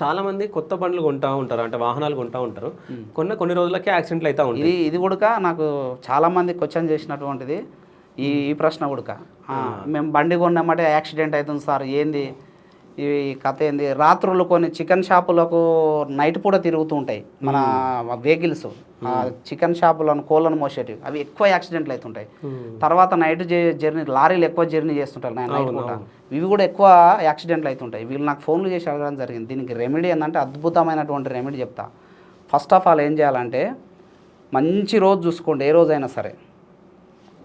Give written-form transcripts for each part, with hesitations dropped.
చాలా మంది కొత్త బండ్లు కొంటా ఉంటారు, అంటే వాహనాలు కొంటా ఉంటారు. కొన్ని రోజులకే యాక్సిడెంట్లు అయితా ఉంటాయి. ఇది కూడా నాకు చాలామంది క్వశ్చన్ చేసినటువంటిది ఈ ఈ ప్రశ్న కూడా. మేము బండి కొన్నామంటే యాక్సిడెంట్ అవుతుంది సార్, ఏంది ఈ కథ ఏంది? రాత్రులు కొన్ని చికెన్ షాపులకు నైట్ పూట తిరుగుతూ ఉంటాయి మన వెహికల్స్, చికెన్ షాపులను కోళ్ళను మోసేటివి, అవి ఎక్కువ యాక్సిడెంట్లు అవుతుంటాయి. తర్వాత నైట్ జర్నీ, లారీలు ఎక్కువ జర్నీ చేస్తుంటారు నైట్ పూట, ఇవి కూడా ఎక్కువ యాక్సిడెంట్లు అవుతుంటాయి. వీళ్ళు నాకు ఫోన్లు చేసి అడగడం జరిగింది. దీనికి రెమెడీ ఏంటంటే అద్భుతమైనటువంటి రెమెడీ చెప్తా. ఫస్ట్ ఆఫ్ ఆల్ ఏం చేయాలంటే, మంచి రోజు చూసుకోండి, ఏ రోజైనా సరే.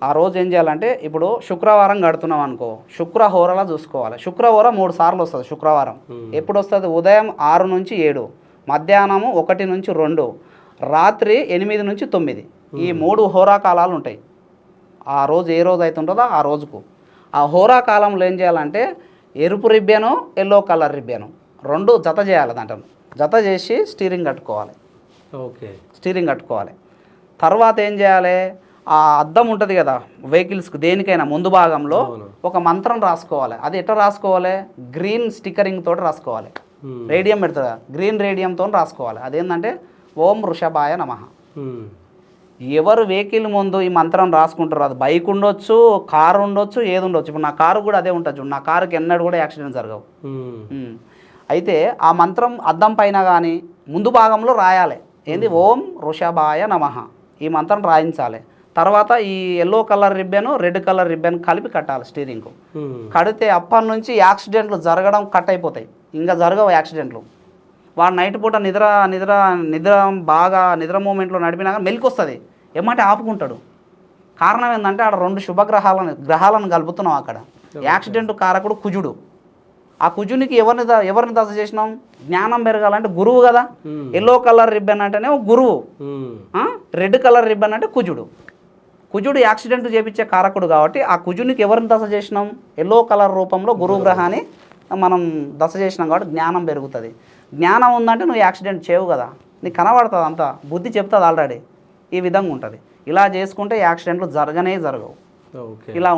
ఆ రోజు ఏం చేయాలంటే, ఇప్పుడు శుక్రవారం కడుతున్నాం అనుకో, శుక్రహోరలా చూసుకోవాలి. శుక్రహోర 3 సార్లు వస్తుంది శుక్రవారం. ఎప్పుడు వస్తుంది? ఉదయం 6 నుంచి 7, మధ్యాహ్నము 1 నుంచి 2, రాత్రి 8 నుంచి 9. ఈ 3 హోరాకాలాలు ఉంటాయి. ఆ రోజు ఏ రోజు అయితే ఉంటుందో ఆ రోజుకు. ఆ హోరాకాలంలో ఏం చేయాలంటే, ఎరుపు రిబ్బెను, ఎల్లో కలర్ రిబ్బెను 2 జత చేయాలి. దాంట్లో జత చేసి స్టీరింగ్ కట్టుకోవాలి. ఓకే, స్టీరింగ్ కట్టుకోవాలి. తర్వాత ఏం చేయాలి, ఆ అద్దం ఉంటుంది కదా వెహికల్స్కి, దేనికైనా ముందు భాగంలో ఒక మంత్రం రాసుకోవాలి. అది ఎట్లా రాసుకోవాలి? గ్రీన్ స్టిక్కరింగ్ తోటి రాసుకోవాలి. రేడియం పెడుతుంది, గ్రీన్ రేడియంతో రాసుకోవాలి. అదేంటంటే ఓం వృషభాయ నమః. ఎవరు వెహికల్ ముందు ఈ మంత్రం రాసుకుంటారు, అది బైక్ ఉండొచ్చు, కారు ఉండొచ్చు, ఏది ఉండొచ్చు. ఇప్పుడు నా కారు కూడా అదే ఉంటుంది. నా కారుకి ఎన్నడూ కూడా యాక్సిడెంట్ జరగవు. అయితే ఆ మంత్రం అద్దం పైన కానీ ముందు భాగంలో రాయాలి. ఏంది? ఓం వృషభాయ నమః. ఈ మంత్రం రాయించాలి. తర్వాత ఈ yellow colour ribbon, red colour ribbon కలిపి కట్టాలి స్టీరింగ్కు. కడితే అప్పటి నుంచి యాక్సిడెంట్లు జరగడం కట్ అయిపోతాయి, ఇంకా జరగవు యాక్సిడెంట్లు. వాడు నైట్ పూట నిద్ర మూమెంట్లో నడిపినాక మెలికి వస్తుంది, ఏమంటే ఆపుకుంటాడు. కారణం ఏంటంటే ఆడ 2 గ్రహాలను కలుపుతున్నాం అక్కడ. యాక్సిడెంట్ కారకుడు కుజుడు. ఆ కుజునికి ఎవరిని దశ చేసినాం? జ్ఞానం పెరగాలంటే గురువు కదా. ఎల్లో కలర్ రిబ్బన్ అంటేనే గురువు, రెడ్ కలర్ రిబ్బన్ అంటే కుజుడు. కుజుడు యాక్సిడెంట్ చేపించే కారకుడు కాబట్టి ఆ కుజునికి ఎవరిని దశ చేసినాం? ఎల్లో కలర్ రూపంలో గురువు గ్రహాన్ని మనం దశ చేసినాం కాబట్టి జ్ఞానం పెరుగుతుంది. జ్ఞానం ఉందంటే నువ్వు యాక్సిడెంట్ చేయవు కదా, నీకు కనబడుతుంది, అంతా బుద్ధి చెప్తుంది ఆల్రెడీ. ఈ విధంగా ఉంటుంది. ఇలా చేసుకుంటే యాక్సిడెంట్లు జరగవు. ఇలా